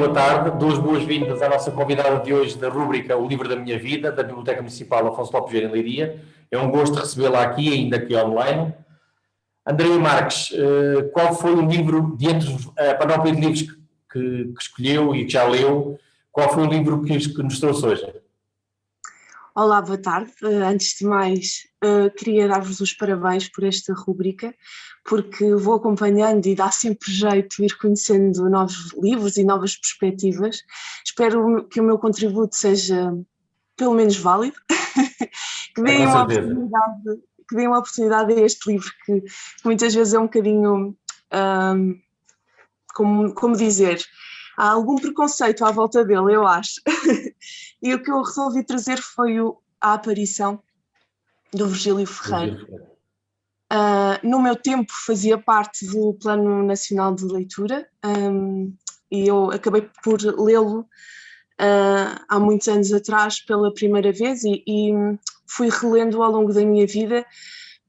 boa tarde. Duas boas-vindas à nossa convidada de hoje da rúbrica O Livro da Minha Vida, da Biblioteca Municipal Afonso Lopes Vieira em Leiria. É um gosto recebê-la aqui, ainda que online. Andreia Marques, qual foi o livro, diante da panóplia de livros que escolheu e que já leu, qual foi o livro que nos trouxe hoje? Olá, boa tarde. Antes de mais, queria dar-vos os parabéns por esta rúbrica, porque vou acompanhando e dá sempre jeito ir conhecendo novos livros e novas perspectivas. Espero que o meu contributo seja pelo menos válido, que deem Com uma certeza. oportunidade a este livro, que muitas vezes é um bocadinho, como dizer, há algum preconceito à volta dele, eu acho. E o que eu resolvi trazer foi a aparição do Virgílio Ferreira. No meu tempo fazia parte do Plano Nacional de Leitura, e eu acabei por lê-lo há muitos anos atrás pela primeira vez e fui relendo ao longo da minha vida,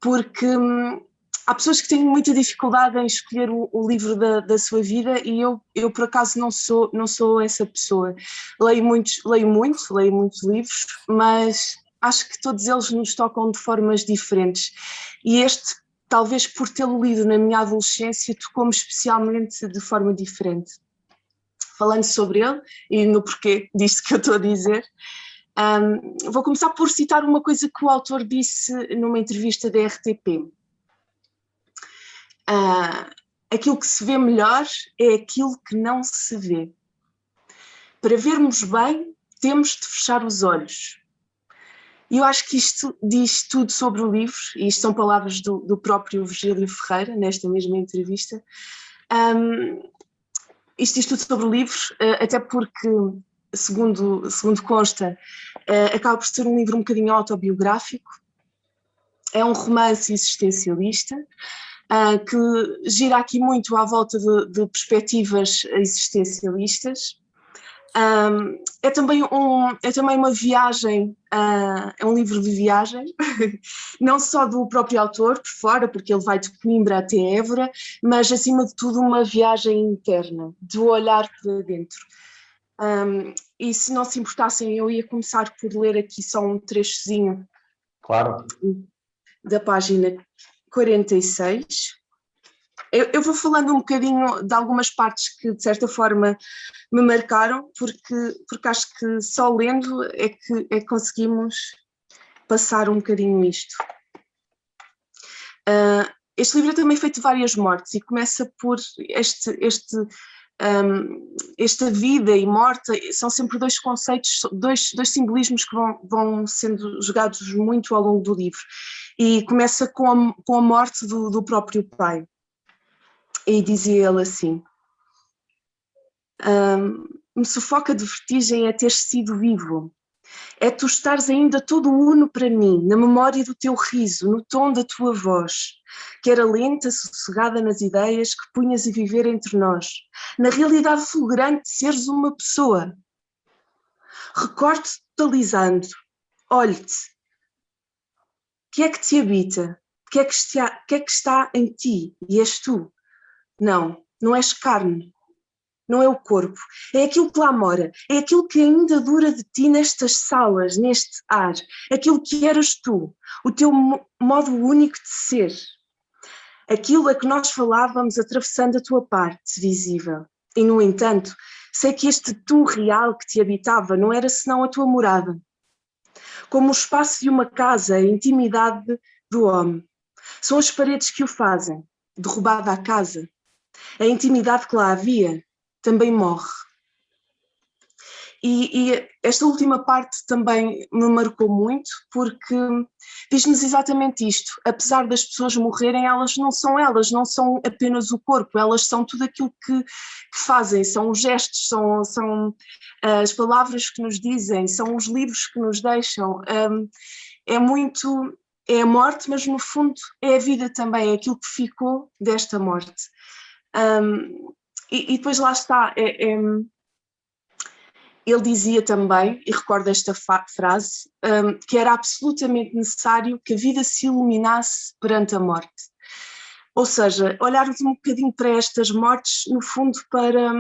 porque há pessoas que têm muita dificuldade em escolher o livro da sua vida e eu por acaso não sou essa pessoa. Leio muitos livros, mas acho que todos eles nos tocam de formas diferentes. E este, talvez por tê-lo lido na minha adolescência, tocou-me especialmente de forma diferente. Falando sobre ele e no porquê disto que eu estou a dizer, vou começar por citar uma coisa que o autor disse numa entrevista da RTP. Aquilo que se vê melhor é aquilo que não se vê. Para vermos bem, temos de fechar os olhos. E eu acho que isto diz tudo sobre o livro, e isto são palavras do próprio Virgílio Ferreira, nesta mesma entrevista. Isto diz tudo sobre o livro, até porque, segundo consta, acaba por ser um livro um bocadinho autobiográfico. É um romance existencialista, que gira aqui muito à volta de perspectivas existencialistas. É também uma viagem, é um livro de viagem, não só do próprio autor por fora, porque ele vai de Coimbra até Évora, mas acima de tudo uma viagem interna, de olhar para dentro. E se não se importassem, eu ia começar por ler aqui só um trechozinho. Claro. Da página 46. Eu vou falando um bocadinho de algumas partes que, de certa forma, me marcaram, porque acho que só lendo é que conseguimos passar um bocadinho isto. Este livro é também feito de várias mortes e começa por esta vida e morte, são sempre dois conceitos, dois simbolismos que vão sendo jogados muito ao longo do livro. E começa com a morte do próprio pai. E dizia ele assim: me sufoca de vertigem é ter sido vivo. É tu estares ainda todo uno para mim, na memória do teu riso, no tom da tua voz, que era lenta, sossegada nas ideias que punhas a viver entre nós, na realidade fulgurante de seres uma pessoa. Recordo-te totalizando, olhe-te. Que é que te habita? Que é que está em ti? E és tu? Não és carne. Não é o corpo, é aquilo que lá mora, é aquilo que ainda dura de ti nestas salas, neste ar, aquilo que eras tu, o teu modo único de ser, aquilo a que nós falávamos atravessando a tua parte visível. E, no entanto, sei que este tu real que te habitava não era senão a tua morada, como o espaço de uma casa, a intimidade do homem. São as paredes que o fazem, derrubada a casa, a intimidade que lá havia, também morre. E esta última parte também me marcou muito, porque diz-nos exatamente isto: apesar das pessoas morrerem, elas não são apenas o corpo, elas são tudo aquilo que fazem, são os gestos, são as palavras que nos dizem, são os livros que nos deixam. É a morte, mas no fundo é a vida também, é aquilo que ficou desta morte. E depois lá está, ele dizia também, e recordo esta frase, que era absolutamente necessário que a vida se iluminasse perante a morte. Ou seja, olharmos um bocadinho para estas mortes, no fundo, para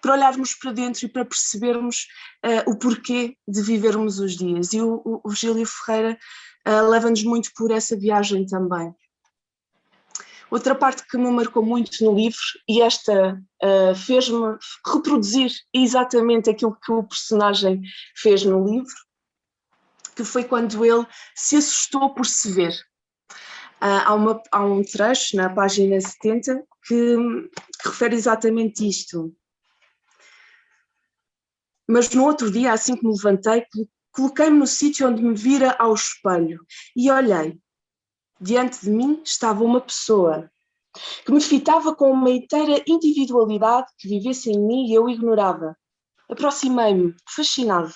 para olharmos para dentro e para percebermos o porquê de vivermos os dias. E o Virgílio Ferreira leva-nos muito por essa viagem também. Outra parte que me marcou muito no livro, e esta fez-me reproduzir exatamente aquilo que o personagem fez no livro, que foi quando ele se assustou por se ver. Há um trecho na página 70 que refere exatamente isto. Mas no outro dia, assim que me levantei, coloquei-me no sítio onde me vira ao espelho e olhei. Diante de mim estava uma pessoa que me fitava com uma inteira individualidade que vivesse em mim e eu ignorava. Aproximei-me, fascinado.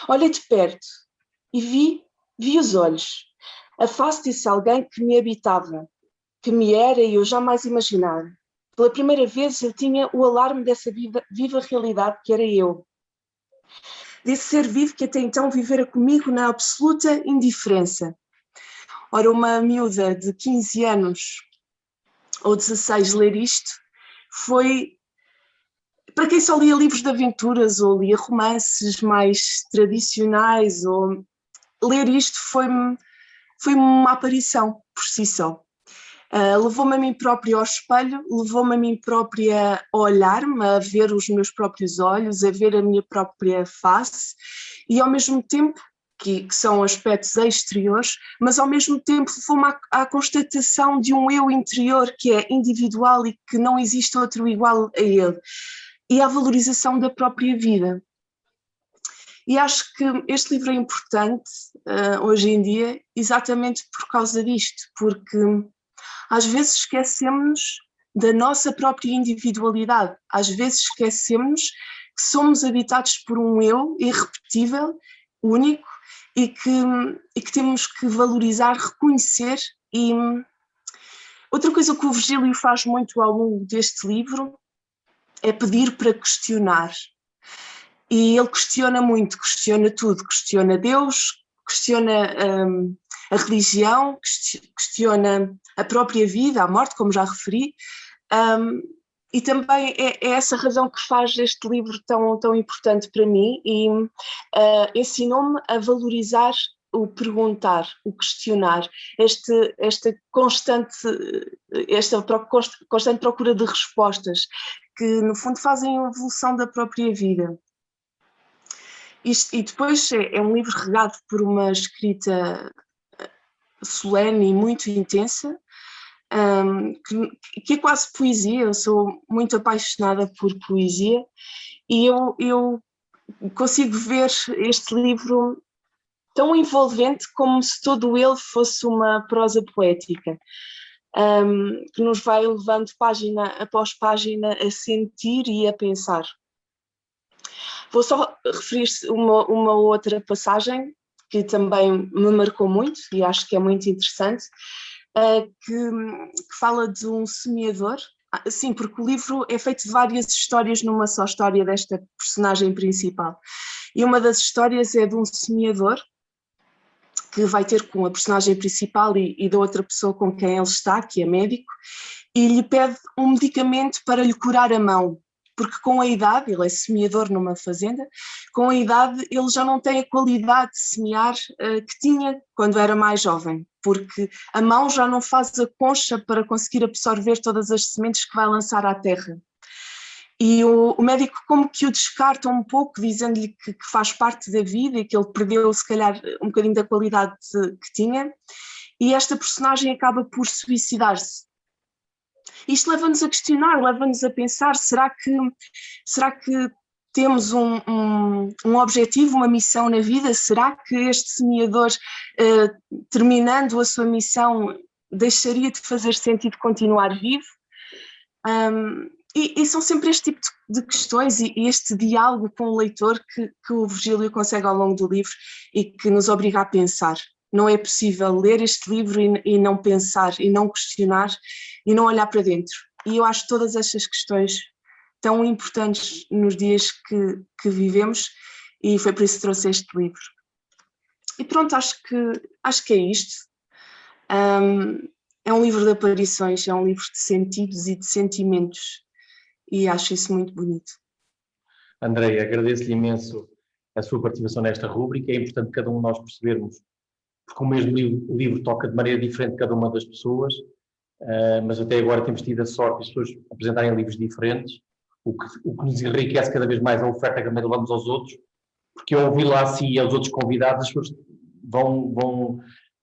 Olhei de perto e vi os olhos, a face desse alguém que me habitava, que me era e eu jamais imaginara. Pela primeira vez eu tinha o alarme dessa viva realidade que era eu. Desse ser vivo que até então vivera comigo na absoluta indiferença. Ora, uma miúda de 15 anos ou 16 ler isto foi, para quem só lia livros de aventuras ou lia romances mais tradicionais, ou ler isto foi uma aparição por si só. Levou-me a mim própria ao espelho, levou-me a mim própria a olhar-me, a ver os meus próprios olhos, a ver a minha própria face e ao mesmo tempo, que são aspectos exteriores, mas ao mesmo tempo levou-me à constatação de um eu interior que é individual e que não existe outro igual a ele, e à valorização da própria vida. E acho que este livro é importante hoje em dia exatamente por causa disto, porque às vezes esquecemos da nossa própria individualidade, às vezes esquecemos que somos habitados por um eu irrepetível, único, e que temos que valorizar, reconhecer. E outra coisa que o Virgílio faz muito ao longo deste livro é pedir para questionar. E ele questiona muito, questiona tudo, questiona Deus, questiona a religião, questiona a própria vida, a morte, como já referi, e também é essa razão que faz este livro tão importante para mim e ensinou-me a valorizar o perguntar, o questionar, esta constante procura de respostas que no fundo fazem a evolução da própria vida. E depois é um livro regado por uma escrita solene e muito intensa, que é quase poesia. Eu sou muito apaixonada por poesia e eu consigo ver este livro tão envolvente como se todo ele fosse uma prosa poética, que nos vai levando página após página a sentir e a pensar. Vou só referir uma outra passagem que também me marcou muito e acho que é muito interessante, que fala de um semeador. Sim, porque o livro é feito de várias histórias numa só história desta personagem principal. E uma das histórias é de um semeador que vai ter com a personagem principal e da outra pessoa com quem ele está, que é médico, e lhe pede um medicamento para lhe curar a mão. Porque com a idade, ele é semeador numa fazenda, com a idade ele já não tem a qualidade de semear que tinha quando era mais jovem, porque a mão já não faz a concha para conseguir absorver todas as sementes que vai lançar à terra. E o médico como que o descarta um pouco, dizendo-lhe que faz parte da vida e que ele perdeu se calhar um bocadinho da qualidade que tinha, e esta personagem acaba por suicidar-se. Isto leva-nos a questionar, leva-nos a pensar, será que temos um objetivo, uma missão na vida? Será que este semeador, terminando a sua missão, deixaria de fazer sentido continuar vivo? E são sempre este tipo de questões e este diálogo com o leitor que o Virgílio consegue ao longo do livro e que nos obriga a pensar. Não é possível ler este livro e não pensar, e não questionar, e não olhar para dentro. E eu acho todas estas questões tão importantes nos dias que vivemos, e foi por isso que trouxe este livro. E pronto, acho que é isto. É um livro de aparições, é um livro de sentidos e de sentimentos, e acho isso muito bonito. Andreia, agradeço-lhe imenso a sua participação nesta rúbrica. É importante cada um de nós percebermos, porque o mesmo livro toca de maneira diferente cada uma das pessoas, mas até agora temos tido a sorte de as pessoas apresentarem livros diferentes, o que nos enriquece cada vez mais a oferta que também levamos aos outros, porque ao ouvir lá si e aos outros convidados, as pessoas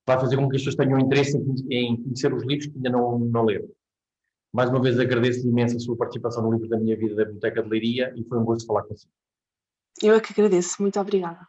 vai fazer com que as pessoas tenham interesse em conhecer os livros que ainda não leram. Mais uma vez agradeço-lhe imenso a sua participação no Livro da Minha Vida da Biblioteca de Leiria e foi um gosto falar consigo. Eu é que agradeço. Muito obrigada.